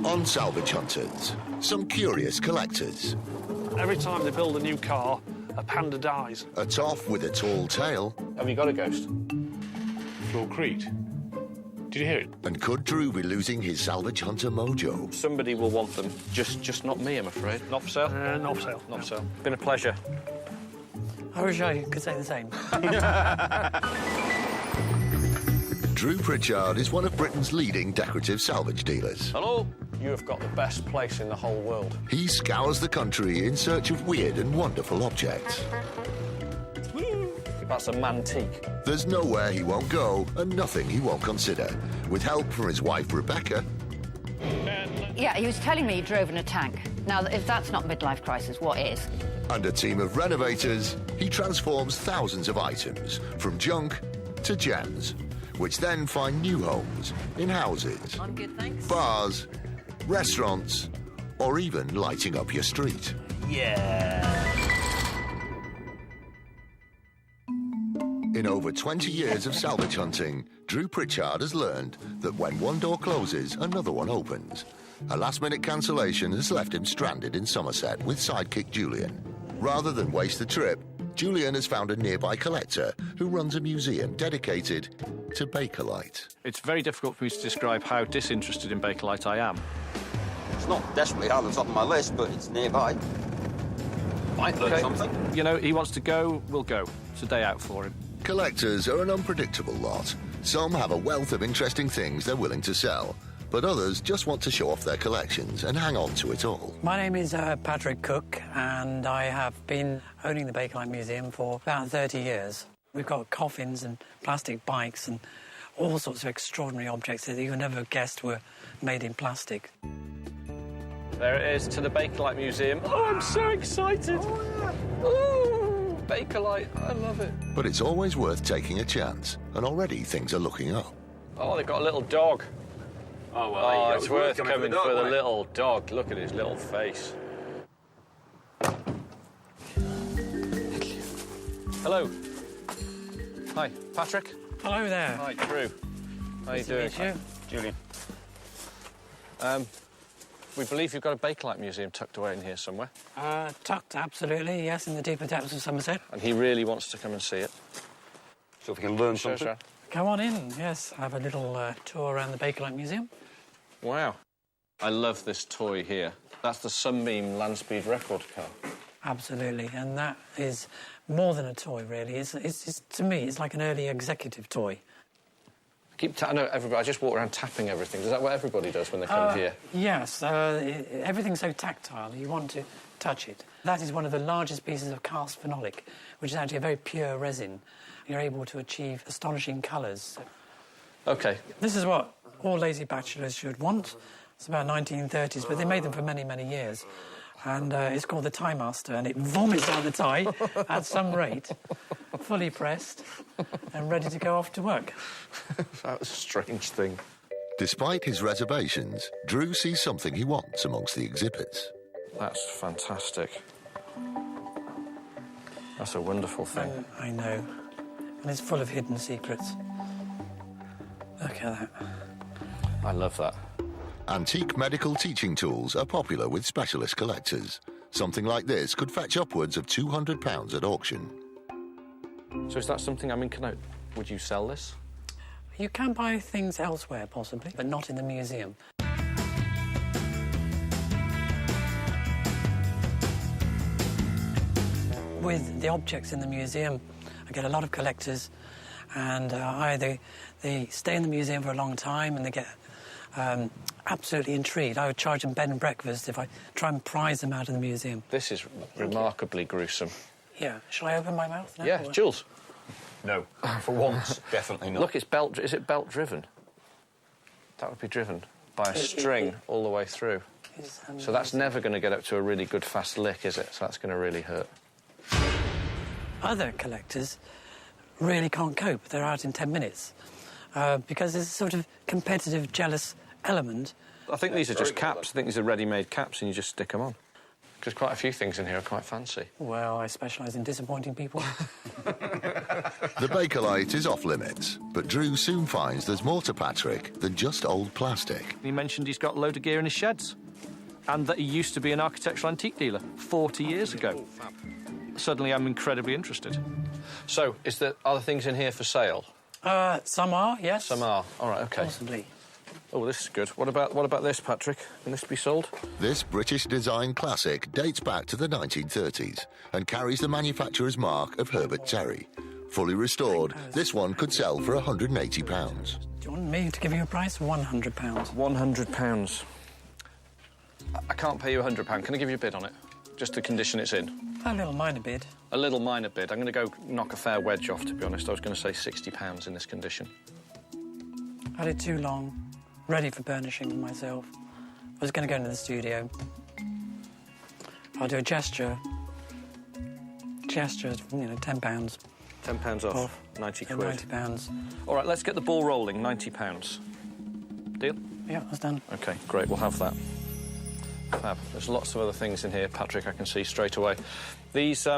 On Salvage Hunters, some curious collectors. Every time they build a new car, a panda dies. A toff with a tall tail. Have you got a ghost? Floor creaked. Did you hear it? And could Drew be losing his salvage hunter mojo? Somebody will want them, just not me, I'm afraid. Not for sale? Not for sale. Not for sale. Been a pleasure. I wish I could say the same. Дрю Притчардом is one of Britain's leading decorative salvage dealers. Hello? You have got the best place in the whole world. He scours the country in search of weird and wonderful objects. That's a mantique. There's nowhere he won't go and nothing he won't consider. With help from his wife, Rebecca. Yeah, he was telling me he drove in a tank. Now, if that's not midlife crisis, what is? And a team of renovators, he transforms thousands of items, from junk to gems, which then find new homes in houses, I'm good, thanks. bars, restaurants, or even lighting up your street. Yeah. In over 20 years of salvage hunting, Дрю Притчардом has learned that when one door closes, another one opens. A last-minute cancellation has left him stranded in Somerset with sidekick Julian. Rather than waste the trip, Julian has found a nearby collector who runs a museum dedicated to Bakelite. It's very difficult for me to describe how disinterested in Bakelite I am. It's not desperately high on the top of my list, but it's nearby. Might learn something. You know, he wants to go, we'll go. It's a day out for him. Collectors are an unpredictable lot. Some have a wealth of interesting things they're willing to sell, but others just want to show off their collections and hang on to it all. My name is Patrick Cook, and I have been owning the Bakelite Museum for about 30 years. We've got coffins and plastic bikes and all sorts of extraordinary objects that you would never have guessed were made in plastic. There it is, to the Bakelite Museum. Oh, I'm so excited. Ooh, Bakelite, I love it. But it's always worth taking a chance, and already things are looking up. Oh, they've got a little dog. Oh, well, Oh, it's worth coming for the little dog. Look at his little face. Hello. Hi, Patrick. Hello there. Hi, Drew. How you doing? Nice to meet you. Julian. We believe you've got a Bakelite museum tucked away in here somewhere. Tucked, absolutely, yes, in the deeper depths of Somerset. And he really wants to come and see it. So if we can learn Sure, something. sure. Come on in, yes. I have a little tour around the Bakelite Museum. Wow. I love this toy here. That's the Sunbeam Landspeed record car. Absolutely, and that is more than a toy, really. It's to me, it's like an early executive toy. I know everybody. I just walk around tapping everything. Is that what everybody does when they come here? Yes, everything's so tactile, you want to touch it. That is one of the largest pieces of cast phenolic, which is actually a very pure resin. You're able to achieve astonishing colours. OK. This is what all lazy bachelors should want. It's about 1930s, but they made them for many, many years. And it's called the Tie Master, and it vomits out the tie at some rate, fully pressed and ready to go off to work. That was a strange thing. Despite his reservations, Drew sees something he wants amongst the exhibits. That's fantastic. That's a wonderful thing. I know. And it's full of hidden secrets. Look at that. I love that. Antique medical teaching tools are popular with specialist collectors. Something like this could fetch upwards of £200 at auction. So is that something, I mean, would you sell this? You can buy things elsewhere, possibly, but not in the museum. With the objects in the museum, I get a lot of collectors, and either they stay in the museum for a long time and they get absolutely intrigued. I would charge them bed and breakfast if I try and prize them out of the museum. This is remarkably gruesome. Yeah. Shall I open my mouth now? Yeah, Jules. No. For once, definitely not. Look, it's is it belt driven? That would be driven by a string all the way through. So that's never going to get up to a really good fast lick, is it? So that's going to really hurt. Other collectors really can't cope. They're out in 10 minutes because there's a sort of competitive, jealous element. I think these are just caps. I think these are ready-made caps and you just stick them on. Because quite a few things in here are quite fancy. Well, I specialise in disappointing people. The Bakelite is off limits, but Drew soon finds there's more to Patrick than just old plastic. He mentioned he's got a load of gear in his sheds and that he used to be an architectural antique dealer 40 years ago. Suddenly I'm incredibly interested. So, are the things in here for sale? Some are, yes. Some are. All right, OK. Possibly. Oh, this is good. What about this, Patrick? Can this be sold? This British design classic dates back to the 1930s and carries the manufacturer's mark of Herbert Terry. Fully restored, this one could sell for £180. Do you want me to give you a price? £100. £100. I can't pay you £100. Can I give you a bid on it? Just the condition it's in. A little minor bid. A little minor bid. I'm going to go knock a fair wedge off, to be honest. I was going to say £60 in this condition. Had it too long. Ready for burnishing myself. I was going to go into the studio. I'll do a gesture. Gesture, £10. £10 off. 90 So quid. £90. All right, let's get the ball rolling. £90. Deal? Yeah, that's done. OK, great. We'll have that. Fab. There's lots of other things in here, Patrick, I can see straight away. These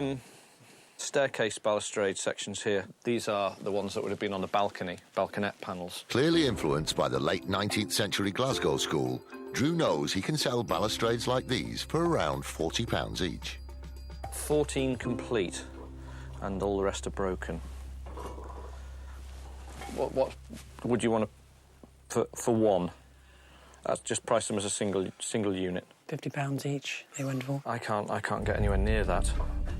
staircase balustrade sections here, these are the ones that would have been on the balconette panels. Clearly influenced by the late 19th century Glasgow school, Drew knows he can sell balustrades like these for around £40 each. 14 complete, and all the rest are broken. What would you want to for one? Just price them as a single unit. £50 each, they went for. I can't get anywhere near that.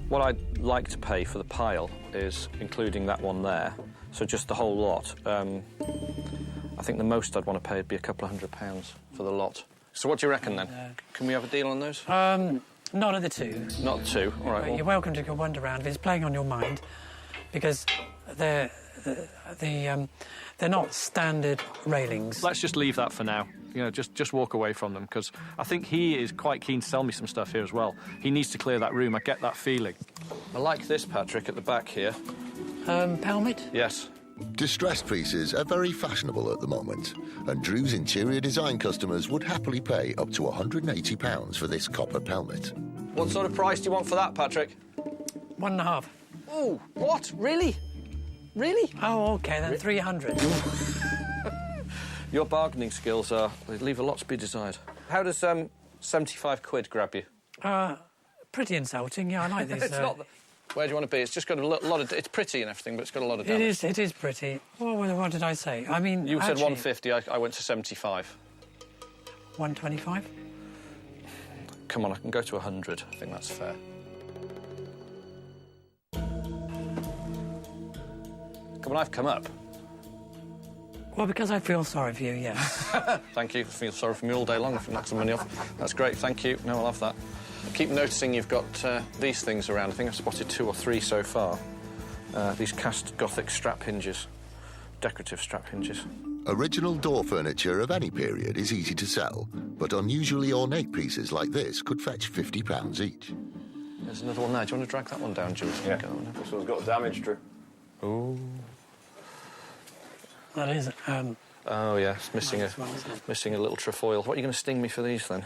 What I'd like to pay for the pile is including that one there, so just the whole lot. I think the most I'd want to pay would be a couple of £100 for the lot. So what do you reckon then? Can we have a deal on those? Not at the two. Not two. All right. You're welcome to go wander around if it's playing on your mind, because they're not standard railings. Let's just leave that for now. Just walk away from them, because I think he is quite keen to sell me some stuff here as well. He needs to clear that room. I get that feeling. I like this, Patrick, at the back here. Pelmet? Yes. Distressed pieces are very fashionable at the moment, and Drew's interior design customers would happily pay up to £180 for this copper pelmet. What sort of price do you want for that, Patrick? 1.5. Oh, what? Really? Really? Oh, OK, then 300. Your bargaining skills they leave a lot to be desired. How does 75 quid grab you? Pretty insulting, yeah, I like this. It's not. Where do you want to be? It's just got a lot of. It's pretty and everything, but it's got a lot of damage. It is pretty. What did I say? I mean, you said 150. I went to 75. 125. Come on, I can go to 100. I think that's fair. Come on, I've come up. Well, because I feel sorry for you, yes. Thank you. I feel sorry for me all day long if you knock some money off. That's great, thank you. No, I'll have that. I keep noticing you've got these things around. I think I've spotted 2 or 3 so far. These cast Gothic strap hinges. Decorative strap hinges. Original door furniture of any period is easy to sell, but unusually ornate pieces like this could fetch £50 each. There's another one there. Do you want to drag that one down, Jules? Yeah. This one's got damage, Drew. Ooh. That is. Oh yeah, it's missing a little trefoil. What are you going to sting me for these then?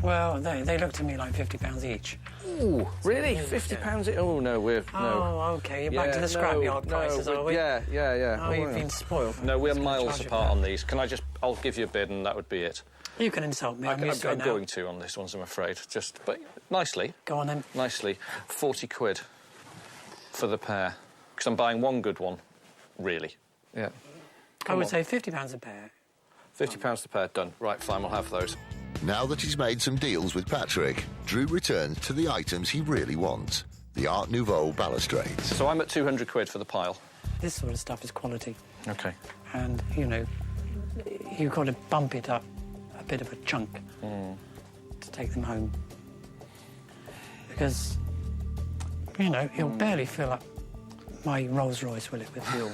Well, they look to me like £50 each. Ooh, really? £50 each? Oh no, no. Oh, OK. You're back to the scrapyard prices, are we? Yeah. Oh, you've been spoiled. No, we're miles apart on these. I'll give you a bid and that would be it. You can insult me. I'm going to on this ones, I'm afraid. But nicely. Go on then. Nicely. 40 quid for the pair. Because I'm buying one good one, really. Yeah. I would say £50 a pair. £50 a pair, done. Right, fine, we'll have those. Now that he's made some deals with Patrick, Drew returns to the items he really wants, the Art Nouveau balustrades. So I'm at 200 quid for the pile. This sort of stuff is quality. OK. And, you've got to bump it up a bit of a chunk to take them home. Because, you'll barely fill up my Rolls-Royce, will it, with fuel?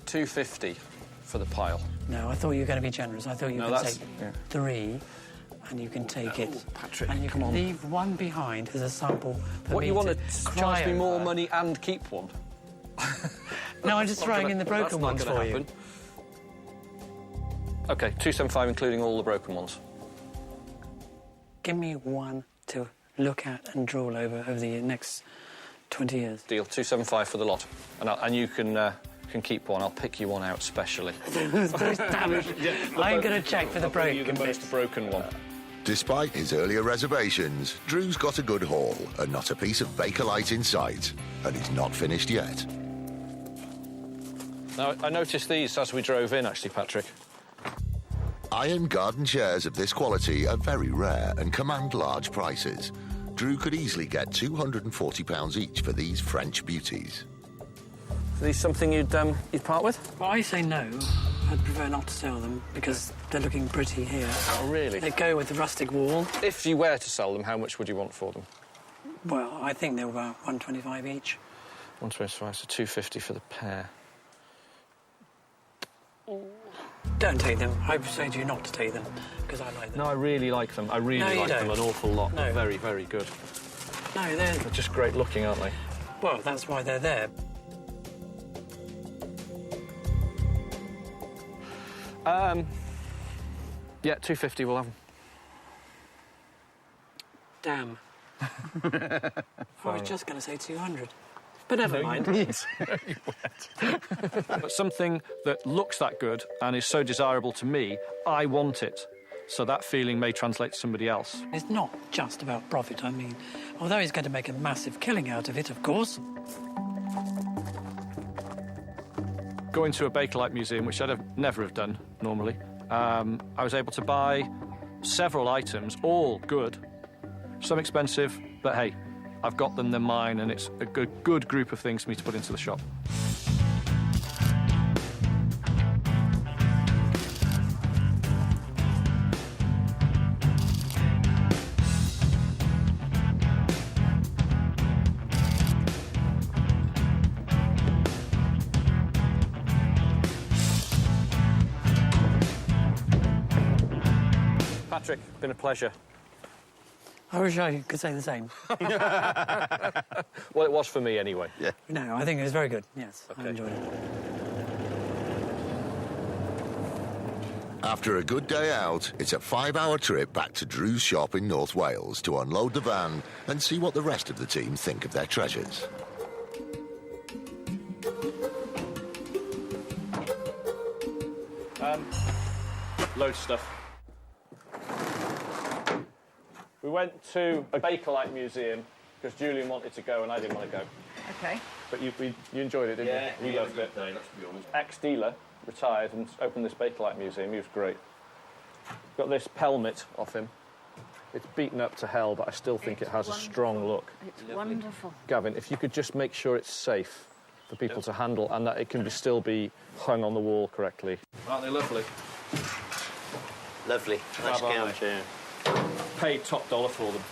250 for the pile. No, I thought you were going to be generous. I thought you could take 3 and you can take it. Patrick, and you can leave one behind as a sample for What, me you want to charge me more over. money and keep one? No, I'm just throwing in the broken ones for you. OK, 275 including all the broken ones. Give me one to look at and drool over the next 20 years. Deal, 275 for the lot. And you can keep one. I'll pick you one out specially. Those damaged. I'm going to check for the broken the most broken one. Despite his earlier reservations, Drew's got a good haul and not a piece of Bakelite in sight. And he's not finished yet. Now, I noticed these as we drove in, actually, Patrick. Iron garden chairs of this quality are very rare and command large prices. Drew could easily get £240 each for these French beauties. Are these something you'd part with? Well, I say no. I'd prefer not to sell them because they're looking pretty here. Oh, really? They go with the rustic wall. If you were to sell them, how much would you want for them? Well, I think they were about £125 each. 125, so 250 for the pair. Don't take them. I say to you not to take them because I like them. No, I really like them. I really like them an awful lot. No. They're very, very good. No, They're just great looking, aren't they? Well, that's why they're there. Yeah, 250 we'll have them. Damn. I was just going to say 200. But never mind. But something that looks that good and is so desirable to me, I want it. So that feeling may translate to somebody else. It's not just about profit. I mean, although he's going to make a massive killing out of it, of course. Going to a Bakelite museum, which I'd never have done normally, I was able to buy several items, all good. Some expensive, but hey, I've got them, they're mine, and it's a good group of things for me to put into the shop. Patrick, been a pleasure. I wish I could say the same. Well, it was for me anyway. Yeah. No, I think it was very good, yes. Okay. I enjoyed it. After a good day out, it's a 5-hour trip back to Drew's shop in North Wales to unload the van and see what the rest of the team think of their treasures. Loads of stuff. We went to a Bakelite museum because Julian wanted to go and I didn't want to go. OK. But you enjoyed it, didn't you? You loved it. Ex-dealer retired and opened this Bakelite museum. He was great. Got this pelmet off him. It's beaten up to hell, but I still think it has a strong look. It's wonderful. Gavin, if you could just make sure it's safe for people to handle and that it can still be hung on the wall correctly. Aren't they lovely? Lovely. Nice gown. Paid top dollar for them.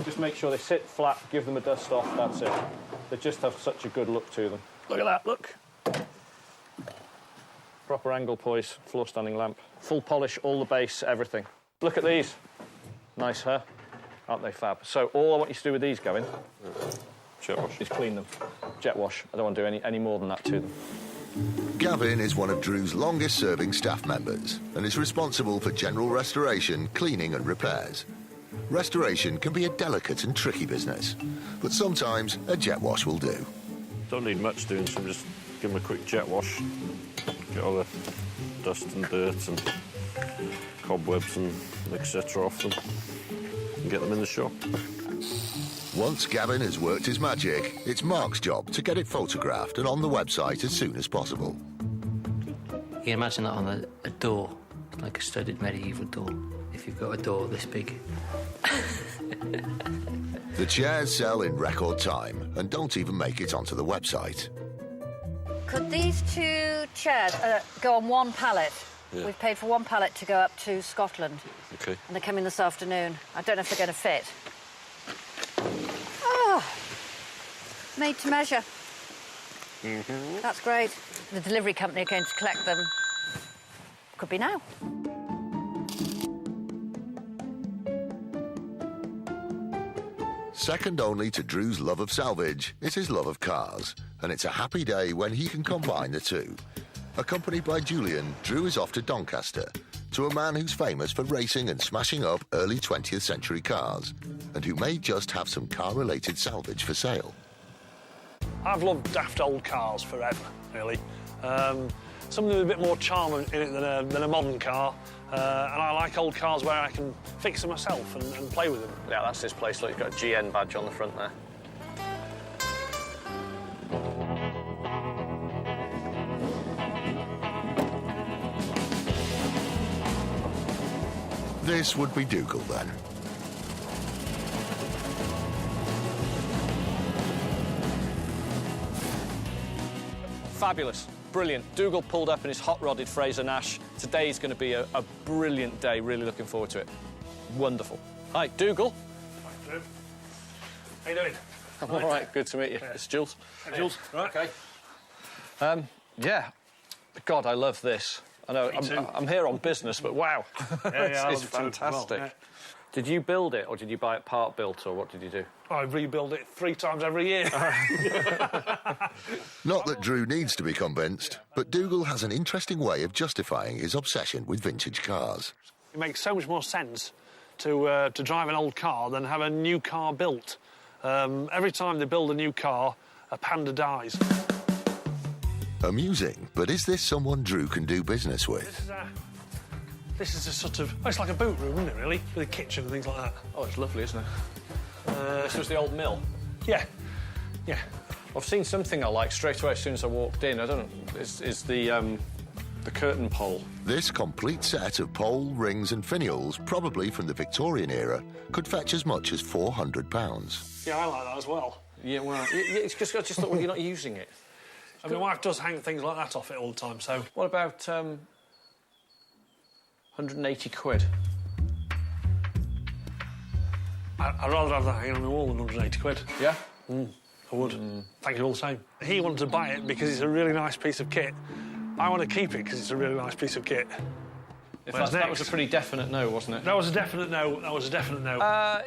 Just make sure they sit flat, give them a dust off, that's it. They just have such a good look to them. Look at that, look. Proper angle poise, floor standing lamp. Full polish, all the base, everything. Look at these. Nice, huh? Aren't they fab? So all I want you to do with these, Gavin, Jet wash. is clean them. Jet wash. I don't want to do any more than that to them. Gavin is one of Drew's longest-serving staff members and is responsible for general restoration, cleaning and repairs. Restoration can be a delicate and tricky business, but sometimes a jet wash will do. Don't need much doing, so just give them a quick jet wash. Get all the dust and dirt and cobwebs and etc. off them and get them in the shop. Once Gavin has worked his magic, it's Mark's job to get it photographed and on the website as soon as possible. You can imagine that on a door, like a studded medieval door, if you've got a door this big. The chairs sell in record time and don't even make it onto the website. Could these two chairs go on one pallet? Yeah. We've paid for one pallet to go up to Scotland. Okay. And they're coming this afternoon. I don't know if they're going to fit. Oh, made to measure. Mm-hmm. That's great. The delivery company are going to collect them. Could be now. Second only to Drew's love of salvage is his love of cars, and it's a happy day when he can combine the two. Accompanied by Julian, Drew is off to Doncaster, to a man who's famous for racing and smashing up early 20th century cars, and who may just have some car-related salvage for sale. I've loved daft old cars forever, really. Something with a bit more charm in it than a modern car. And I like old cars where I can fix them myself and play with them. Yeah, that's this place. Look, it's got a GN badge on the front there. This would be Dougal, then. Fabulous. Brilliant. Dougal pulled up in his hot-rodded Fraser Nash. Today's going to be a brilliant day. Really looking forward to it. Wonderful. Hi, Dougal. Hi, Drew. How you doing? I'm all right. Good to meet you. Yeah. It's Jules. Hi, Jules. Right. Okay. Yeah. God, I love this. I know I'm here on business, but wow. It's fantastic. Well, yeah. Did you build it, or did you buy it part built, or what did you do? I rebuild it 3 times every year. Not that Drew needs to be convinced, but Dougal has an interesting way of justifying his obsession with vintage cars. It makes so much more sense to drive an old car than have a new car built. Every time they build a new car, a panda dies. Amusing, but is this someone Drew can do business with? This is a sort of... Oh, it's like a boot room, isn't it, really? With a kitchen and things like that. Oh, it's lovely, isn't it? This was the old mill? Yeah. Yeah. I've seen something I like straight away as soon as I walked in. I don't know. Is the curtain pole. This complete set of pole, rings and finials, probably from the Victorian era, could fetch as much as £400. Yeah, I like that as well. Yeah, well... it's just, I just thought, well, you're not using it. And my wife does hang things like that off it all the time, so... What about, 180 quid? I'd rather have that hanging on the wall than 180 quid. Yeah? I would. Thank you all the same. He wanted to buy it because it's a really nice piece of kit. I want to keep it because it's a really nice piece of kit. That was a pretty definite no, wasn't it? That was a definite no. That was a definite no.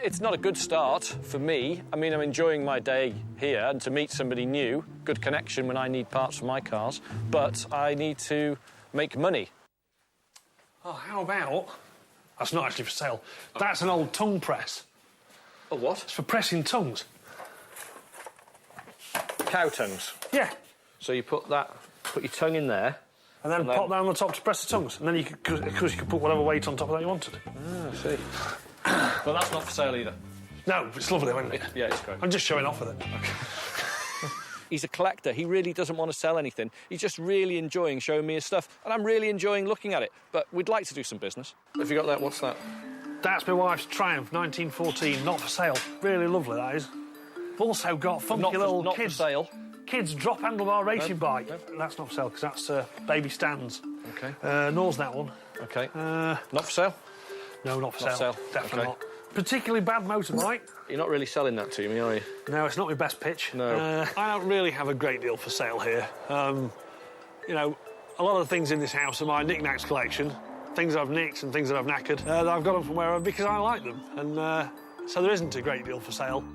It's not a good start for me. I mean, I'm enjoying my day here, and to meet somebody new, good connection when I need parts for my cars, but I need to make money. Oh, how about... That's not actually for sale. That's an old tongue press. A what? It's for pressing tongues. Cow tongues? Yeah. So you put your tongue in there... And then pop down on the top to press the tongues. And then you could, because you could put whatever weight on top of that you wanted. Ah, I see. But that's not for sale either. No, it's lovely, isn't it? Yeah, it's great. I'm just showing off with it. Okay. He's a collector. He really doesn't want to sell anything. He's just really enjoying showing me his stuff. And I'm really enjoying looking at it. But we'd like to do some business. Have you got that? What's that? That's my wife's Triumph, 1914. Not for sale. Really lovely, that is. I've also got funky little not kids. For sale. Kids drop handlebar racing bike. That's not for sale because that's baby stands. Okay. Nor's that one. Okay. Not for sale? No, not for Not sale. for sale. Definitely Okay. not. Particularly bad motorbike. You're not really selling that to me, are you? No, it's not my best pitch. No. I don't really have a great deal for sale here. You know, a lot of the things in this house are my knick-knacks collection. Things I've nicked and things that I've knackered. That I've got them from wherever because I like them. And so there isn't a great deal for sale.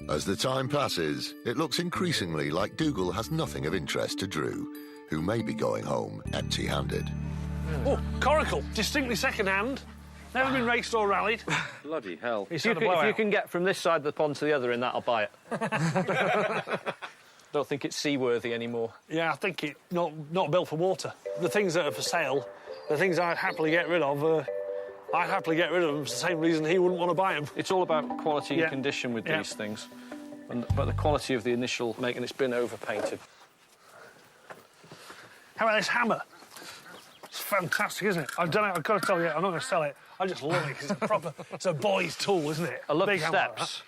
As the time passes, it looks increasingly like Dougal has nothing of interest to Drew, who may be going home empty-handed. Oh, coracle, distinctly second-hand. Never been raced or rallied. Bloody hell. If you can get from this side of the pond to the other in that, I'll buy it. Don't think it's seaworthy anymore. Yeah, I think it's not built for water. The things that are for sale, the things I'd happily get rid of, I'd happily get rid of them for the same reason he wouldn't want to buy them. It's all about quality and condition with these things. But the quality of the initial make, and it's been overpainted. How about this hammer? It's fantastic, isn't it? I've done it, I've got to tell you, I'm not going to sell it. I just love it because it's a boy's tool, isn't it? I love Big the steps.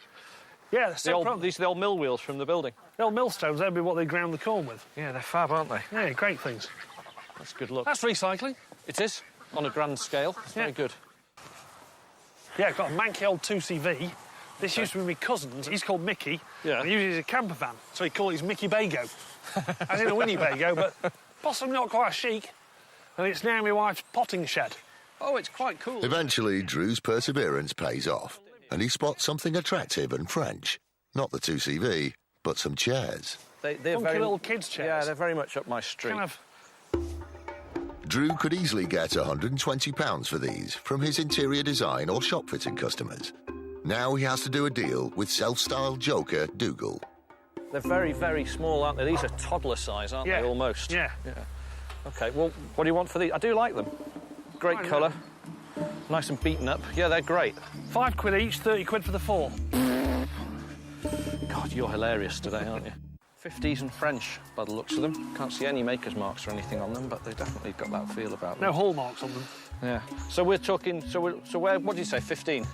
Yeah, these are the old mill wheels from the building. The old millstones, that'd be what they ground the corn with. Yeah, they're fab, aren't they? Yeah, great things. That's good luck. That's recycling. It is, on a grand scale. It's very good. Yeah, I've got a manky old 2CV. This used to be my cousin's. He's called Mickey. Yeah. He uses a camper van, so he calls it his Mickey Bago. As in a Winnebago, but possibly not quite chic. And it's now my wife's potting shed. Oh, it's quite cool. Eventually, Drew's perseverance pays off, and he spots something attractive and French. Not the 2CV, but some chairs. They're very little kids' chairs. Yeah, they're very much up my street. Kind of Drew could easily get £120 for these from his interior design or shop fitting customers. Now he has to do a deal with self-styled joker Dougal. They're very, very small, aren't they? These are toddler size, aren't they, almost? Yeah. OK, well, what do you want for these? I do like them. Great colour. Nice and beaten up. Yeah, they're great. £5 each, 30 quid for the 4. God, you're hilarious today, aren't you? 50s and French, by the looks of them. Can't see any maker's marks or anything on them, but they've definitely got that feel about them. No hallmarks on them. Yeah. So we're talking... So where... What did you say, 15?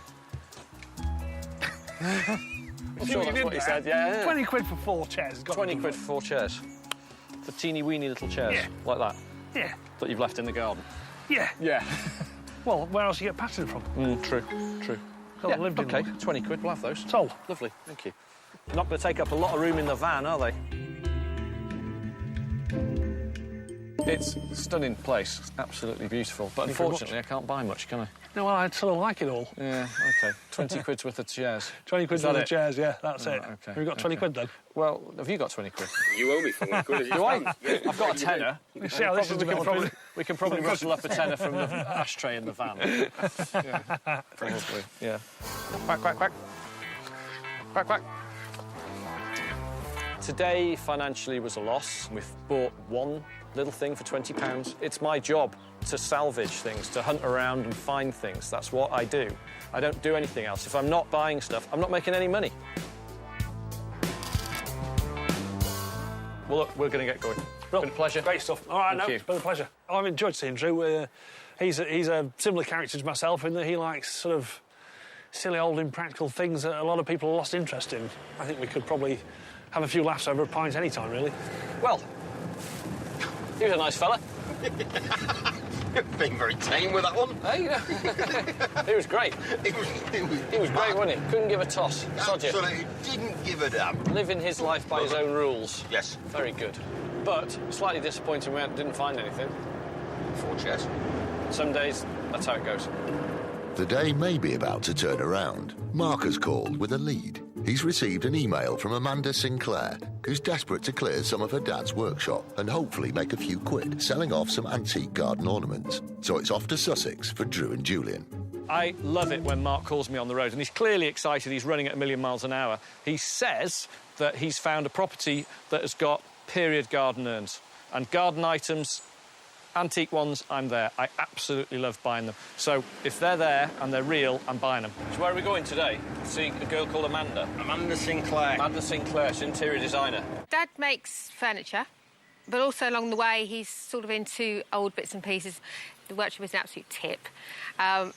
I'm sure that's what you said, yeah. 20 quid for 4 chairs. 20 quid for 4 chairs. For teeny-weeny little chairs, like that? Yeah. That you've left in the garden? Yeah. Yeah. Well, where else do you get pattern from? True. Yeah, lived in OK, them. 20 quid, we'll have those. Sold. Lovely, thank you. Not going to take up a lot of room in the van, are they? It's a stunning place. It's absolutely beautiful. But unfortunately, I can't buy much, can I? No, well, I sort of like it all. Yeah, OK. 20 quid's worth of chairs. 20 quid's worth of chairs, yeah, that's it. OK. Have you got 20 quid, then? Well, have you got 20 quid? You owe me 40 quid. Do I? I've got a tenner. See how this is developing. We can probably rustle up a tenner from the ashtray in the van. Yeah, probably, yeah. Quack, quack, quack. Quack, quack. Today, financially, was a loss. We've bought one little thing for £20. It's my job to salvage things, to hunt around and find things. That's what I do. I don't do anything else. If I'm not buying stuff, I'm not making any money. Well, look, we're going to get going. Well, been a pleasure. Great stuff. All right, Thank you. It's been a pleasure. I've enjoyed seeing Drew. He's a similar character to myself in that he likes sort of silly, old, impractical things that a lot of people have lost interest in. I think we could probably have a few laughs over a pint any time, really. Well, he was a nice fella. Being very tame with that one. Hey, he was great. He was great, wasn't he? Couldn't give a toss. Absolutely didn't give a damn. Living his life by his own rules. Yes. Very good. But slightly disappointing we didn't find anything. 4 chairs. Some days, that's how it goes. The day may be about to turn around. Mark has called with a lead. He's received an email from Amanda Sinclair, who's desperate to clear some of her dad's workshop and hopefully make a few quid selling off some antique garden ornaments. So it's off to Sussex for Drew and Julian. I love it when Mark calls me on the road, and he's clearly excited. He's running at 1,000,000 miles an hour. He says that he's found a property that has got period garden urns and garden items. Antique ones, I'm there. I absolutely love buying them. So if they're there and they're real, I'm buying them. So where are we going today? See a girl called Amanda. Amanda Sinclair. Amanda Sinclair, she's interior designer. Dad makes furniture, but also along the way he's sort of into old bits and pieces. The workshop is an absolute tip. And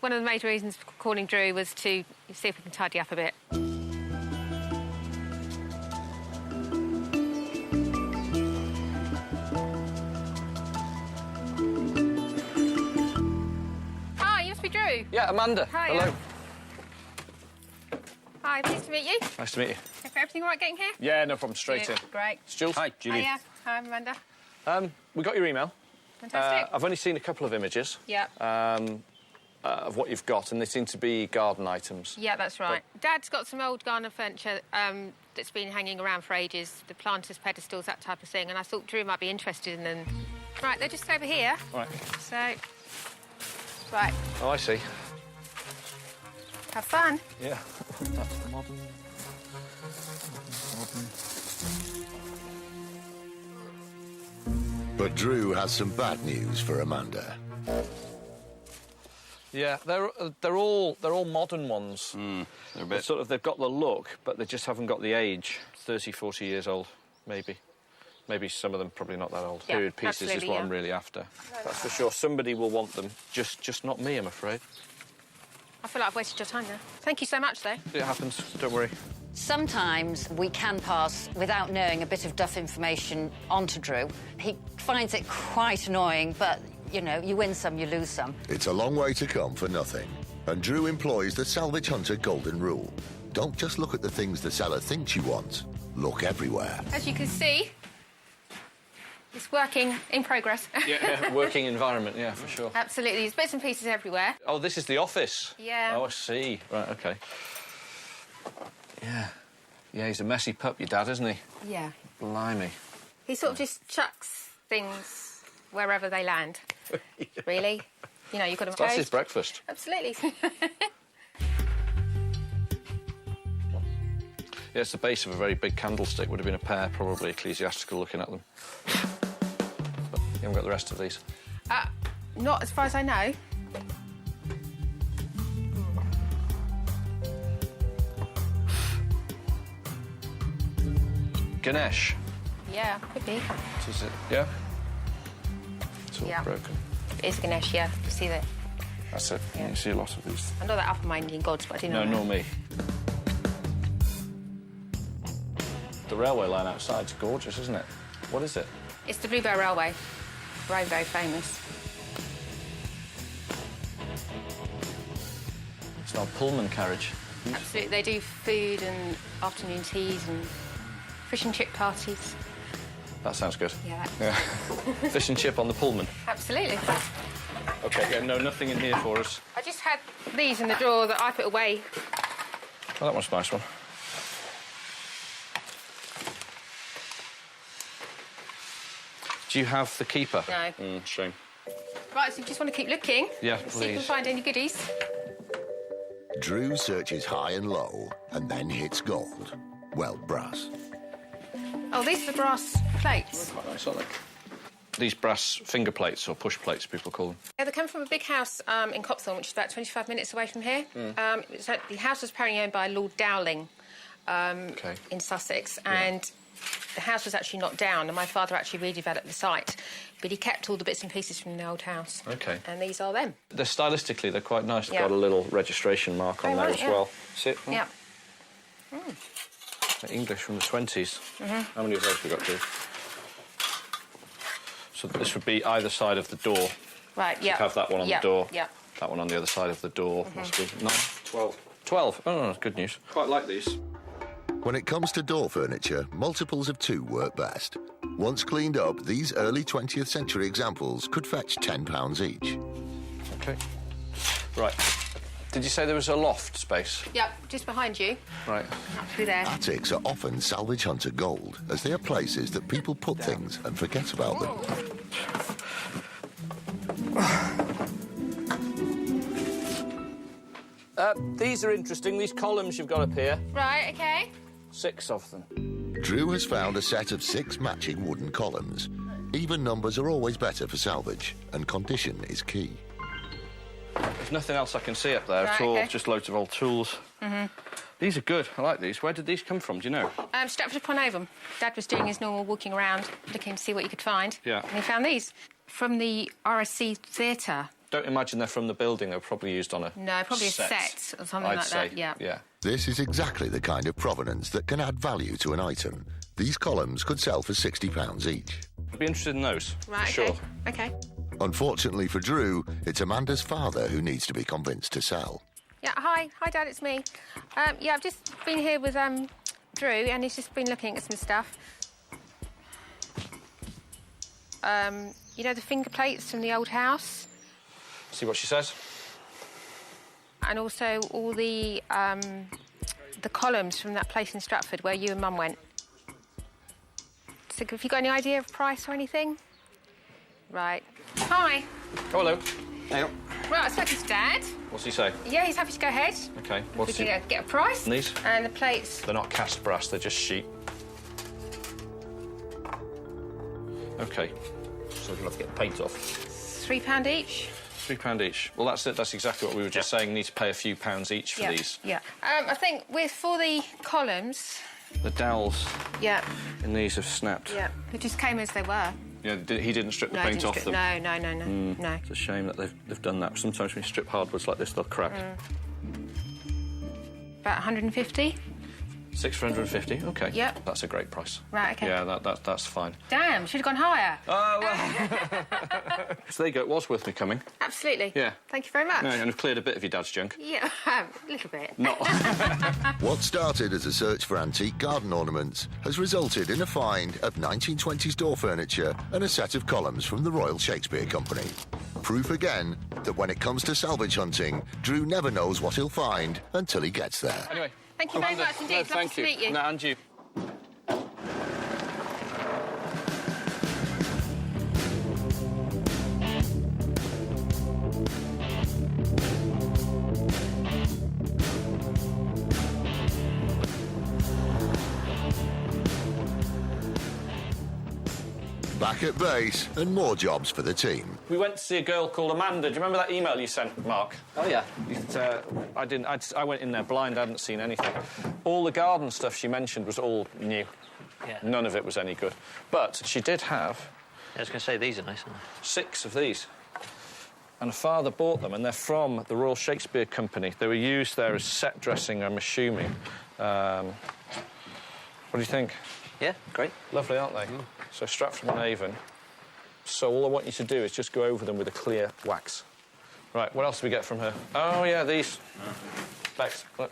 one of the major reasons for calling Drew was to see if we can tidy up a bit. Drew. Yeah, Amanda. Hi. Hello. Hi, nice to meet you. Nice to meet you. Everything all right getting here? Yeah, no problem. Straight in. Great. It's Jules. Hi, Julie. Hiya. Hi, I'm Amanda. We got your email. Fantastic. I've only seen a couple of images. Yeah. Of what you've got, and they seem to be garden items. Yeah, that's right. Dad's got some old garden furniture that's been hanging around for ages, the planters, pedestals, that type of thing, and I thought Drew might be interested in them. Right, they're just over here. Right. So... Right. Oh, I see. Have fun. Yeah. That's modern. But Drew has some bad news for Amanda. Yeah, they're all modern ones. They're a bit... They've got the look, but they just haven't got the age. 30, 40 years old, maybe. Maybe some of them probably not that old. Yeah, Period pieces is what I'm really after. That's for sure. Somebody will want them, just not me, I'm afraid. I feel like I've wasted your time now. Thank you so much, though. It happens, don't worry. Sometimes we can pass, without knowing, a bit of duff information onto Drew. He finds it quite annoying, but, you know, you win some, you lose some. It's a long way to come for nothing. And Drew employs the Salvage Hunter golden rule. Don't just look at the things the seller thinks you want. Look everywhere. As you can see, it's working in progress. Yeah, working environment, yeah, for sure. Absolutely. There's bits and pieces everywhere. Oh, this is the office? Yeah. Oh, I see. Right, OK. Yeah. Yeah, he's a messy pup, your dad, isn't he? Yeah. Blimey. He sort of just chucks things wherever they land. Really? You know, you've got to... That's his breakfast. Absolutely. Yeah, it's the base of a very big candlestick. Would have been a pair, probably ecclesiastical looking at them. But you haven't got the rest of these? Not as far as I know. Ganesh. Yeah, could be. Is it? Yeah? It's all Yeah. broken. It's Ganesh, yeah. You see that? That's it. Yeah. You see a lot of these. I know that up in my Indian gods, but I didn't No, know nor me. The railway line outside's gorgeous, isn't it? What is it? It's the Bluebell Railway. Very, very famous. It's not a Pullman carriage. Absolutely. They do food and afternoon teas and fish and chip parties. That sounds good. Yeah. Yeah. Fish and chip on the Pullman. Absolutely. OK, yeah, no, nothing in here for us. I just had these in the drawer that I put away. Oh, that one's a nice one. Do you have the keeper? No. Shame. Right, so you just want to keep looking? Yeah, See if you can please. find any goodies. Drew searches high and low and then hits gold. Well, brass. Oh, these are the brass plates. Quite nice, aren't they? These brass finger plates, or push plates, people call them. Yeah, they come from a big house in Copthorne, which is about 25 minutes away from here. The house was apparently owned by Lord Dowling in Sussex, and the house was actually knocked down, and my father actually redeveloped the site, but he kept all the bits and pieces from the old house. OK. And these are them. They're stylistically, they're quite nice. They've Yeah. got a little registration mark on Oh, there right, as yeah. well. See it? Yeah. They're English from the 20s. How many of those have we got, Drew? So this would be either side of the door. Right, So yeah. you'd have that one on the door. Yeah. That one on the other side of the door. Must be 9, 12. 12. Oh, that's good news. Quite like these. When it comes to door furniture, multiples of 2 work best. Once cleaned up, these early 20th century examples could fetch £10 each. OK. Right. Did you say there was a loft space? Yep, just behind you. Right. Up through there. Attics are often salvage hunter gold, as they are places that people put things and forget about them. These are interesting, these columns you've got up here. Right, OK. 6 of them. Drew has found a set of 6 matching wooden columns. Even numbers are always better for salvage, and condition is key. There's nothing else I can see up there Right, at all, OK. just loads of old tools. These are good, I like these. Where did these come from, do you know? Stratford-upon-Avon. Dad was doing his normal walking around, looking to see what he could find. Yeah. And he found these from the RSC Theatre. Don't imagine they're from the building, they were probably used on a No, probably a set or something I'd like say. that, yeah. Yeah. This is exactly the kind of provenance that can add value to an item. These columns could sell for £60 each. I'd be interested in those, Right, for OK. sure. OK. Unfortunately for Drew, it's Amanda's father who needs to be convinced to sell. Yeah, hi. Hi, Dad, it's me. Yeah, I've just been here with Drew, and he's just been looking at some stuff. You know the finger plates from the old house? See what she says. And also all the columns from that place in Stratford where you and Mum went. So have you got any idea of price or anything? Right. Hi. Oh, hello. Hey, Right, I spoke to Dad. What's he say? Yeah, he's happy to go ahead. OK, We what's he... can get a price. And these? And the plates. They're not cast brass, they're just sheet. OK. So we'll have to get the paint off. £3 each. £3 each. Well, that's it. That's exactly what we were just saying. You need to pay a few pounds each for these. Yeah. I think for the columns. The dowels Yeah. in these have snapped. Yeah. They just came as they were. Yeah, he didn't strip the No, paint didn't off strip- them. No. It's a shame that they've done that. Sometimes when you strip hardwoods like this, they'll crack. About 150. 6 for 150. OK. Yep. That's a great price. Right, OK. Yeah, that's fine. Damn, should have gone higher. Oh, well. So there you go. It was worth me coming. Absolutely. Yeah. Thank you very much. No, and I've cleared a bit of your dad's junk. Yeah, a little bit. Not. What started as a search for antique garden ornaments has resulted in a find of 1920s door furniture and a set of columns from the Royal Shakespeare Company. Proof again that when it comes to salvage hunting, Drew never knows what he'll find until he gets there. Anyway. Thank you very Amanda, much indeed. no, Lovely thank to you. meet you. No, and you. back at base and more jobs for the team. We went to see a girl called Amanda. Do you remember that email you sent, Mark? Oh, yeah. I went in there blind, I hadn't seen anything. All the garden stuff she mentioned was all new. Yeah. None of it was any good. But she did have... I was going to say, these are nice, aren't they? 6 of these. And a father bought them, and they're from the Royal Shakespeare Company. They were used there as set dressing, I'm assuming. What do you think? Yeah, great. Lovely, aren't they? Mm. So Stratford-on-Avon. So all I want you to do is just go over them with a clear wax. Right, what else do we get from her? Oh, yeah, these. Thanks. Look.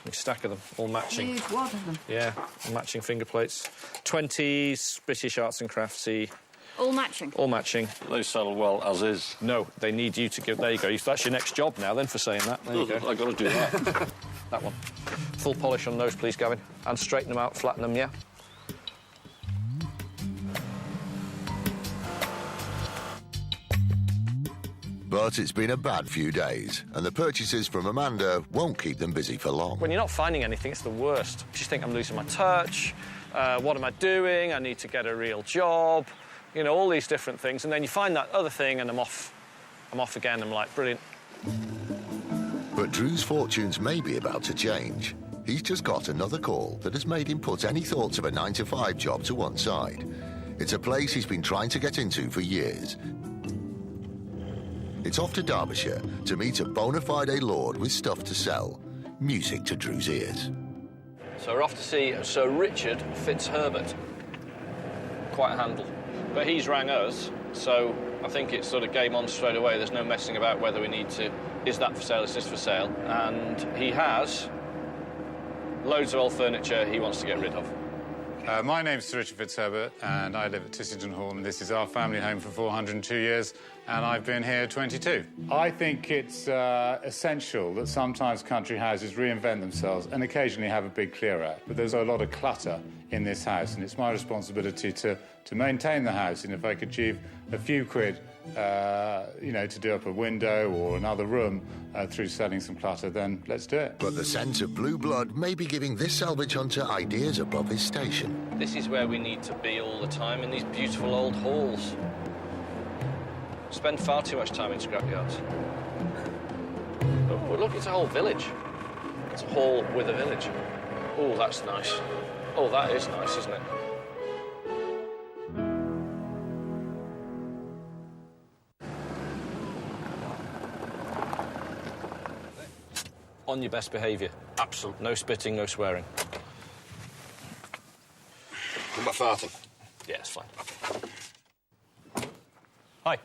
A stack of them, all matching. Huge wad of them. Yeah, all matching finger plates. 20s, British arts and craftsy. All matching? All matching. They sell well as is. No, they need you to give... There you go. That's your next job now, then, for saying that. There you go. I've got to do that. That one. Full polish on those, please, Gavin. And straighten them out, flatten them, yeah? But it's been a bad few days, and the purchases from Amanda won't keep them busy for long. When you're not finding anything, it's the worst. You just think, I'm losing my touch. What am I doing? I need to get a real job. You know, all these different things. And then you find that other thing, and I'm off again. I'm like, brilliant. But Drew's fortunes may be about to change. He's just got another call that has made him put any thoughts of a 9-to-5 job to one side. It's a place he's been trying to get into for years. It's off to Derbyshire to meet a bona fide lord with stuff to sell. Music to Drew's ears. So we're off to see Sir Richard Fitzherbert. Quite a handle. But he's rang us, so I think it's sort of game on straight away. There's no messing about whether we need to... Is that for sale? Is this for sale? And he has loads of old furniture he wants to get rid of. My name's Sir Richard Fitzherbert, and I live at Tissington Hall, and this is our family home for 402 years, and I've been here 22. I think it's essential that sometimes country houses reinvent themselves and occasionally have a big clear-out. But there's a lot of clutter in this house, and it's my responsibility to maintain the house. And if I could achieve a few quid, you know, to do up a window or another room through selling some clutter, then let's do it. But the scent of blue blood may be giving this salvage hunter ideas above his station. This is where we need to be all the time, in these beautiful old halls. Spend far too much time in scrapyards. Oh, look, it's a whole village. It's a hall with a village. Oh, that's nice. Oh, that is nice, isn't it? On your best behaviour. Absolutely. No spitting, no swearing. Am I farting? Yeah, it's fine. Hi.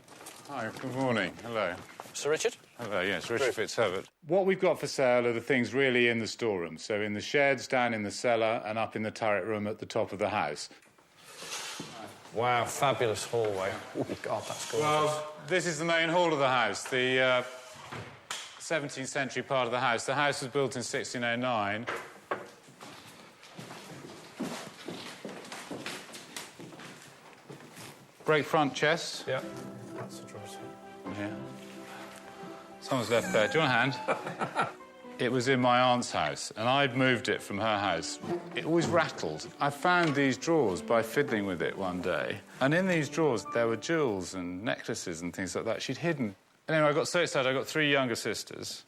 Hi, good morning. Hello. Sir Richard? Hello, yes, Richard Fitzherbert. What we've got for sale are the things really in the storeroom. So in the sheds, down in the cellar, and up in the turret room at the top of the house. Wow, fabulous hallway. Oh, God, that's gorgeous. Well, this is the main hall of the house, the 17th century part of the house. The house was built in 1609. Great front chest. Yeah. That's the drawers. Yeah. Someone's left there. Do you want a hand? It was in my aunt's house, and I'd moved it from her house. It always rattled. I found these drawers by fiddling with it one day, and in these drawers there were jewels and necklaces and things like that she'd hidden. Anyway, I got so excited. I got 3 younger sisters.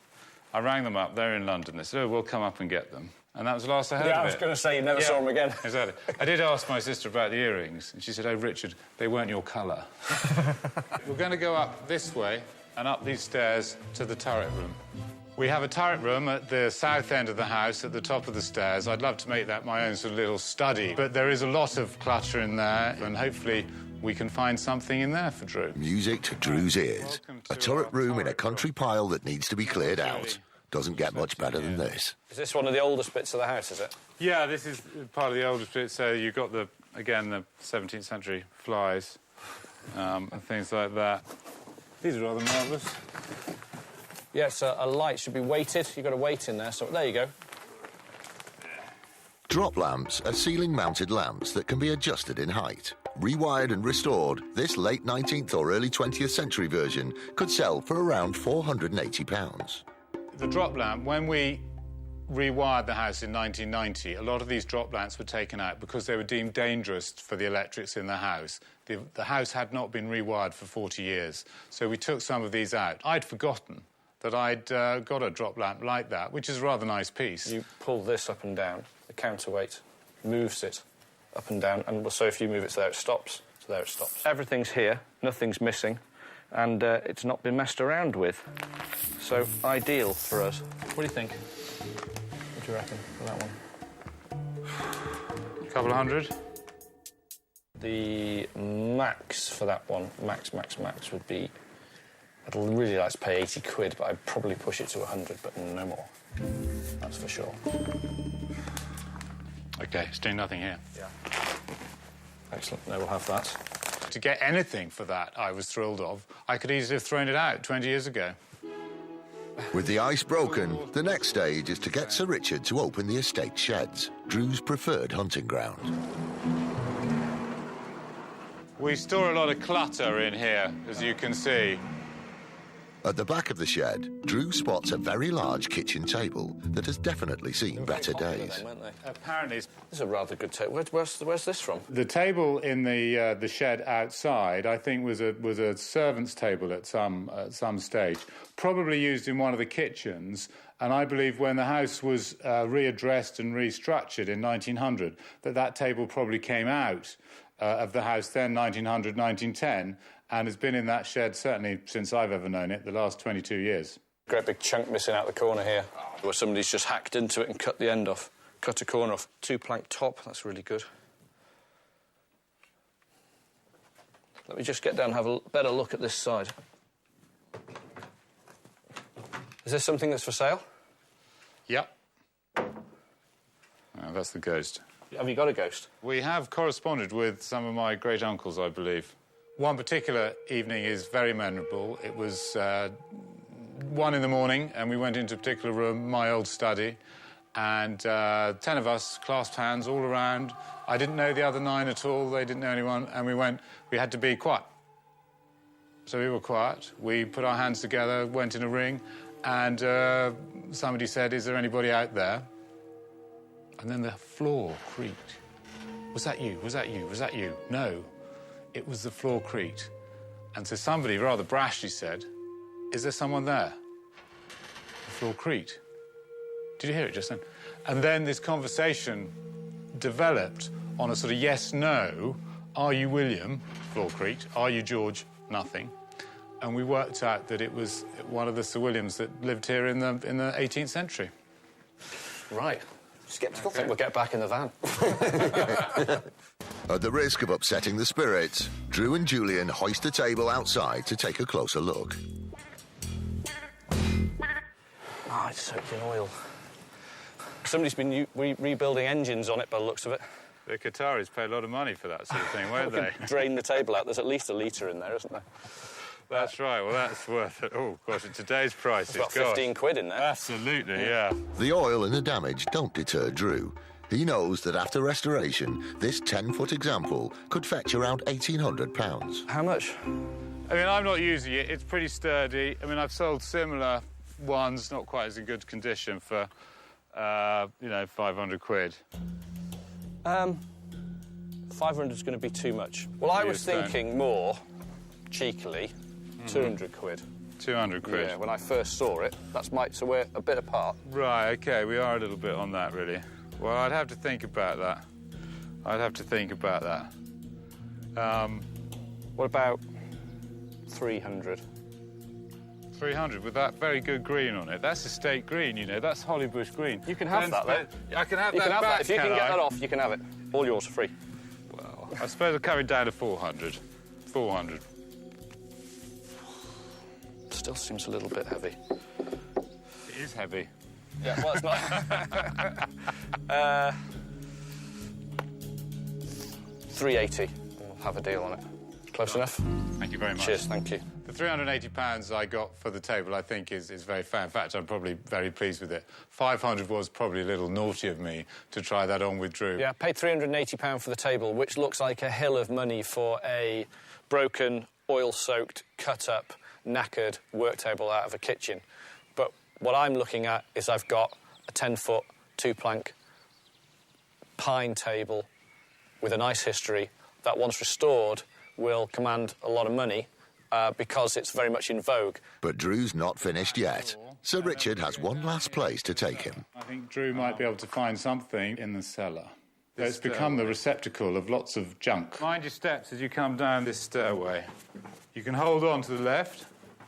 I rang them up. They're in London. They said, oh, we'll come up and get them. And that was the last I heard of it. Yeah, I was going to say you never saw them again. Exactly. I did ask my sister about the earrings, and she said, oh, Richard, they weren't your colour. We're going to go up this way and up these stairs to the turret room. We have a turret room at the south end of the house, at the top of the stairs. I'd love to make that my own sort of little study, but there is a lot of clutter in there, and hopefully we can find something in there for Drew. Music to Drew's ears. A turret room in a country pile that needs to be cleared out. Doesn't get much better than this. Is this one of the oldest bits of the house, is it? Yeah, this is part of the oldest bit. So you've got, again, the 17th century flies and things like that. These are rather marvellous. Yes, a light should be weighted. You've got a weight in there, so there you go. Drop lamps are ceiling-mounted lamps that can be adjusted in height. Rewired and restored, this late 19th or early 20th century version could sell for around £480. The drop lamp, when we rewired the house in 1990, a lot of these drop lamps were taken out because they were deemed dangerous for the electrics in the house. The house had not been rewired for 40 years, so we took some of these out. I'd forgotten that I'd got a drop lamp like that, which is a rather nice piece. You pull this up and down, the counterweight moves it up and down, and so if you move it to there, it stops. So there it stops. Everything's here, nothing's missing, and it's not been messed around with. So ideal for us. What do you think? What do you reckon for that one? A couple of hundred. The max for that one, max would be... I'd really like to pay 80 quid, but I'd probably push it to 100, but no more. That's for sure. OK, it's doing nothing here. Yeah. Excellent. No, we'll have that. To get anything for that, I was thrilled of. I could easily have thrown it out 20 years ago. With the ice broken, the next stage is to get Sir Richard to open the estate sheds, Drew's preferred hunting ground. We store a lot of clutter in here, as you can see. At the back of the shed, Drew spots a very large kitchen table that has definitely seen better days. Then, weren't they? Apparently, This is a rather good table. Where's this from? the table in the shed outside, I think, was a servant's table at some stage, probably used in one of the kitchens. And I believe when the house was readdressed and restructured in 1900, that table probably came out of the house then, 1900, 1910, and has been in that shed certainly since I've ever known it, the last 22 years. Great big chunk missing out the corner here, where somebody's just hacked into it and cut the end off, cut a corner off. 2-plank top, that's really good. Let me just get down and have a better look at this side. Is this something that's for sale? Yep. Oh, that's the ghost. Have you got a ghost? We have corresponded with some of my great-uncles, I believe. One particular evening is very memorable. It was 1 in the morning, and we went into a particular room, my old study, and 10 of us clasped hands all around. I didn't know the other 9 at all. They didn't know anyone, and we had to be quiet. So we were quiet. We put our hands together, went in a ring, and somebody said, "Is there anybody out there?" And then the floor creaked. "Was that you? Was that you? Was that you?" No. It was the floor creaked. And so somebody rather brashly said, "Is there someone there?" The floor creaked. Did you hear it just then? And then this conversation developed on a sort of yes-no. Are you William? Floor creaked. Are you George? Nothing. And we worked out that it was one of the Sir Williams that lived here in the 18th century. Right. Sceptical. I think we'll get back in the van. At the risk of upsetting the spirits, Drew and Julian hoist a table outside to take a closer look. Ah, it's soaked in oil. Somebody's been rebuilding engines on it by the looks of it. The Qataris pay a lot of money for that sort of thing, won't they? Drain the table out. There's at least a litre in there, isn't there? That's right. Well, that's worth it. Oh, gosh, at today's prices, There's about 15 quid in there. Absolutely, yeah. The oil and the damage don't deter Drew. He knows that after restoration, this 10-foot example could fetch around £1,800. How much? I mean, I'm not using it. It's pretty sturdy. I mean, I've sold similar ones, not quite as in good condition, for, 500 quid. 500 is going to be too much. Well, I was thinking more, cheekily, 200 quid. 200 quid? Yeah, when I first saw it. So we're a bit apart. Right, OK, we are a little bit on that, really. Well, I'd have to think about that. What about 300? 300 with that very good green on it. That's estate green, you know. That's Hollybush green. You can have that, though. I can have you that can have back, that. If you can get that off, you can have it. All yours, free. Well, I suppose I'll carry down to 400. 400. Still seems a little bit heavy. It is heavy. Yeah, well, it's not. 380. We'll have a deal on it. Close enough? Thank you very much. Cheers, thank you. The £380 I got for the table, I think, is very fair. In fact, I'm probably very pleased with it. 500 was probably a little naughty of me to try that on with Drew. Yeah, I paid £380 for the table, which looks like a hill of money for a broken, oil-soaked, cut-up, knackered work table out of a kitchen. But what I'm looking at is I've got a 10-foot, 2-plank pine table with a nice history that, once restored, will command a lot of money because it's very much in vogue. But Drew's not finished yet. Sir Richard has one last place to take him. I think Drew might be able to find something in the cellar. It's become the receptacle of lots of junk. Mind your steps as you come down this stairway. You can hold on to the left.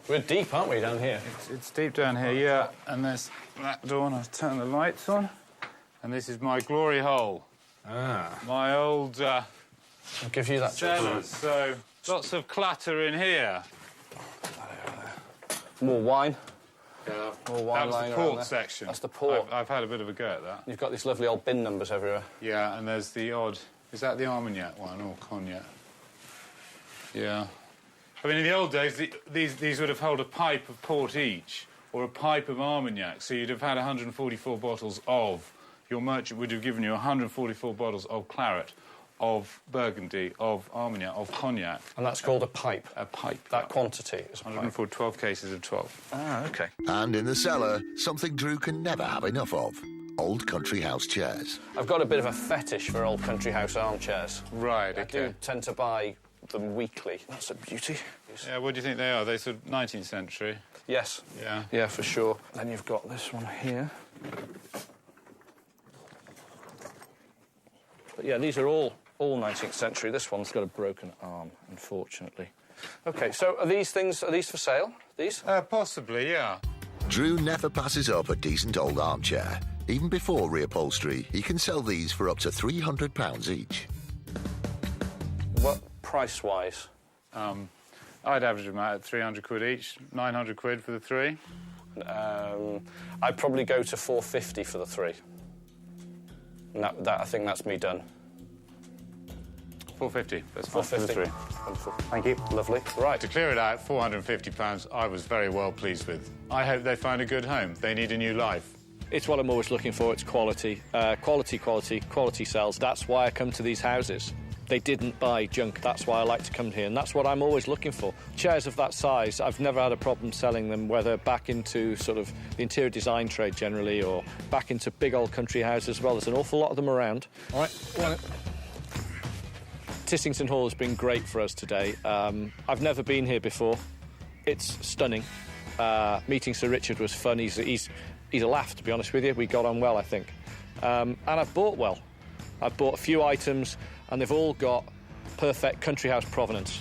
We're deep, aren't we, down here? It's deep down here, yeah. And there's that door, and I'll turn the lights on. And this is my glory hole. Ah. My old... I'll give you that. cellar, so lots of clutter in here. More wine. Yeah. More wine. That was the port section. That's the port. I've had a bit of a go at that. You've got these lovely old bin numbers everywhere. Yeah, and there's the odd... Is that the Armagnac one, or Cognac? Yeah. I mean, in the old days, these would have held a pipe of port each, or a pipe of Armagnac, so you'd have had 144 bottles of... Your merchant would have given you 144 bottles of claret, of Burgundy, of Armagnac, of Cognac. And that's called a pipe? A pipe. That quantity is a 104, 12 cases of 12. Ah, OK. And in the cellar, something Drew can never have enough of. Old country house chairs. I've got a bit of a fetish for old country house armchairs. Right, I OK. do tend to buy them weekly. That's a beauty. Yeah, what do you think they are? They're sort of 19th century? Yes. Yeah. Yeah, for sure. Then you've got this one here. But yeah, these are all 19th century. This one's got a broken arm, unfortunately. OK, so are these for sale? These? Possibly, yeah. Drew never passes up a decent old armchair. Even before reupholstery, he can sell these for up to £300 each. What price-wise? I'd average them out at 300 quid each, 900 quid for the three. I'd probably go to 450 for the three. And that I think that's me done. 450. That's 450 for the three. Wonderful. Thank you. Lovely. Right. To clear it out, £450, I was very well pleased with. I hope they find a good home. They need a new life. It's what I'm always looking for. It's quality. Quality sells. That's why I come to these houses. They didn't buy junk. That's why I like to come here, and that's what I'm always looking for. Chairs of that size, I've never had a problem selling them, whether back into sort of the interior design trade generally or back into big old country houses as well. There's an awful lot of them around. All right. Tissington Hall has been great for us today. I've never been here before. It's stunning. Meeting Sir Richard was fun. He's a laugh, to be honest with you. We got on well, I think. And I've bought well. I've bought a few items, and they've all got perfect country house provenance.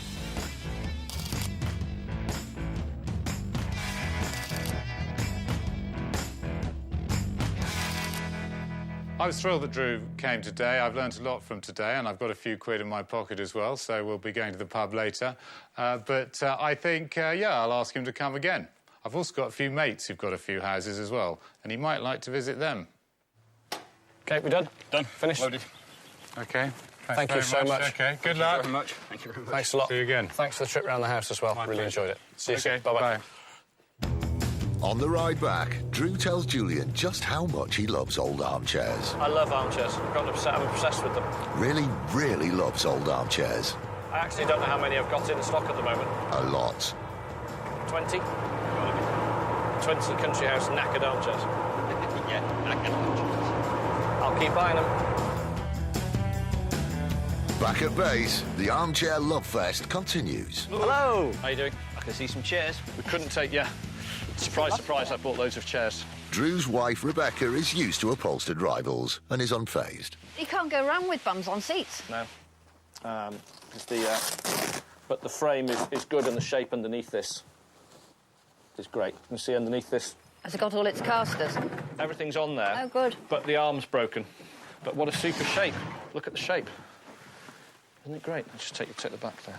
I was thrilled that Drew came today. I've learnt a lot from today, and I've got a few quid in my pocket as well, so we'll be going to the pub later. But I think, I'll ask him to come again. I've also got a few mates who've got a few houses as well, and he might like to visit them. OK, we're done? Done. Finished? Loaded. OK. Thank you so much. OK, good luck. Very much. Thank you very much. Thanks a lot. See you again. Thanks for the trip around the house as well. Really enjoyed it. See you soon. Bye-bye. Bye. On the ride back, Drew tells Julian just how much he loves old armchairs. I love armchairs. I'm obsessed with them. Really, really loves old armchairs. I actually don't know how many I've got in stock at the moment. A lot. 20? 20 country house knackered armchairs. Yeah, knackered armchairs. I'll keep buying them. Back at base, the Armchair Love Fest continues. Hello! How you doing? I can see some chairs. We couldn't take you. Surprise, surprise, I bought loads of chairs. Drew's wife, Rebecca, is used to upholstered rivals and is unfazed. You can't go around with bums on seats. No. But the frame is good, and the shape underneath this is great. You can see underneath this. Has it got all its casters? Everything's on there. Oh, good. But the arm's broken. But what a super shape. Look at the shape. Isn't it great? I'll just take the back there.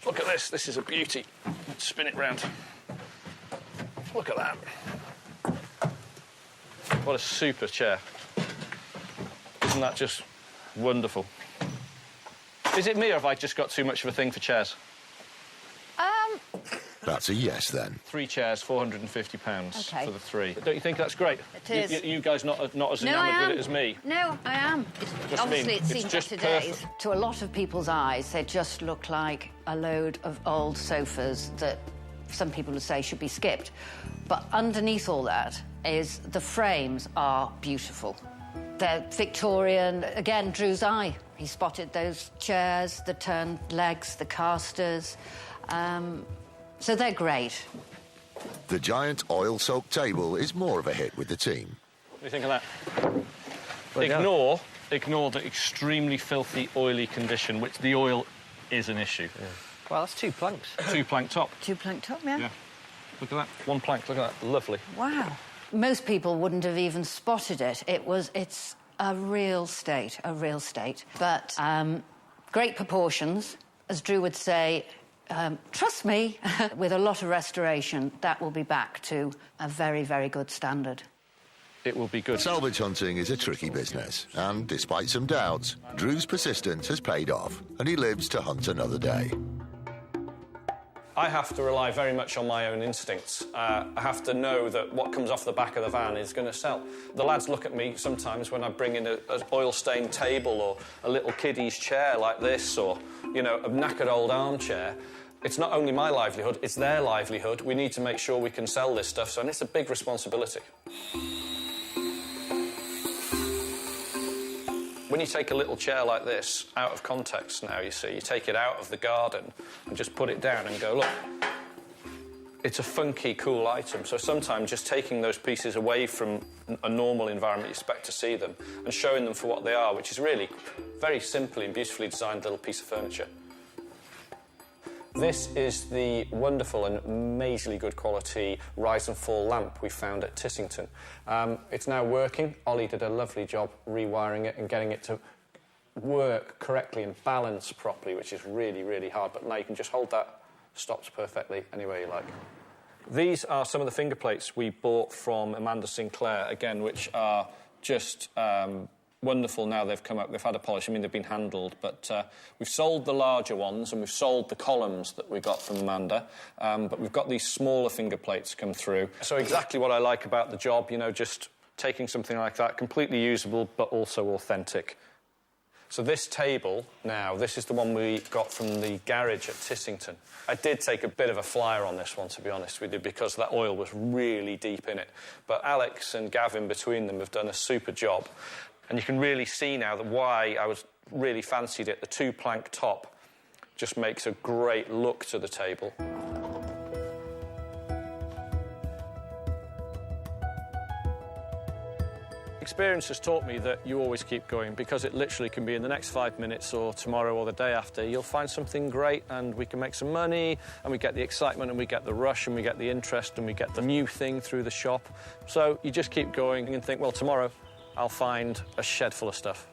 Look at this. This is a beauty. Let's spin it round. Look at that. What a super chair. Isn't that just wonderful? Is it me, or have I just got too much of a thing for chairs? That's a yes, then. 3 chairs, £450 Okay. for the 3. Don't you think that's great? It is. You guys not as enamoured with it as me? No, I am. Just Obviously, mean, it it's seems just up to date. perfect. To a lot of people's eyes, they just look like a load of old sofas that some people would say should be skipped. But underneath all that is the frames are beautiful. They're Victorian. Again, Drew's eye. He spotted those chairs, the turned legs, the casters. So they're great. The giant oil-soaked table is more of a hit with the team. What do you think of that? Well, Ignore the extremely filthy, oily condition, which the oil is an issue. Yeah. Well, that's 2 planks. 2 plank top. 2 plank top, yeah. Look at that. 1 plank, look at that. Lovely. Wow. Most people wouldn't have even spotted it. It's a real state, But great proportions. As Drew would say, trust me, with a lot of restoration, that will be back to a very, very good standard. It will be good. Salvage hunting is a tricky business, and despite some doubts, Drew's persistence has paid off, and he lives to hunt another day. I have to rely very much on my own instincts. I have to know that what comes off the back of the van is going to sell. The lads look at me sometimes when I bring in an oil-stained table or a little kiddie's chair like this or, you know, a knackered old armchair. It's not only my livelihood, it's their livelihood. We need to make sure we can sell this stuff, and it's a big responsibility. When you take a little chair like this out of context now, you see, you take it out of the garden and just put it down and go, look, it's a funky, cool item. So sometimes just taking those pieces away from a normal environment you expect to see them and showing them for what they are, which is really very simply and beautifully designed little piece of furniture. This is the wonderful and amazingly good quality rise and fall lamp we found at Tissington. It's now working. Ollie did a lovely job rewiring it and getting it to work correctly and balance properly, which is really, really hard. But now you can just hold that, stops perfectly anywhere you like. These are some of the finger plates we bought from Amanda Sinclair, again, which are just wonderful now they've come up. They've had a polish. I mean, they've been handled, but we've sold the larger ones and we've sold the columns that we got from Amanda, but we've got these smaller finger plates come through. So exactly what I like about the job, you know, just taking something like that, completely usable, but also authentic. So this table now, this is the one we got from the garage at Tissington. I did take a bit of a flyer on this one, to be honest with you, because that oil was really deep in it. But Alex and Gavin, between them, have done a super job. And you can really see now that why I was really fancied it. The 2 plank top just makes a great look to the table. Experience has taught me that you always keep going, because it literally can be in the next 5 minutes or tomorrow or the day after. You'll find something great and we can make some money and we get the excitement and we get the rush and we get the interest and we get the new thing through the shop. So you just keep going and think, well, tomorrow I'll find a shed full of stuff.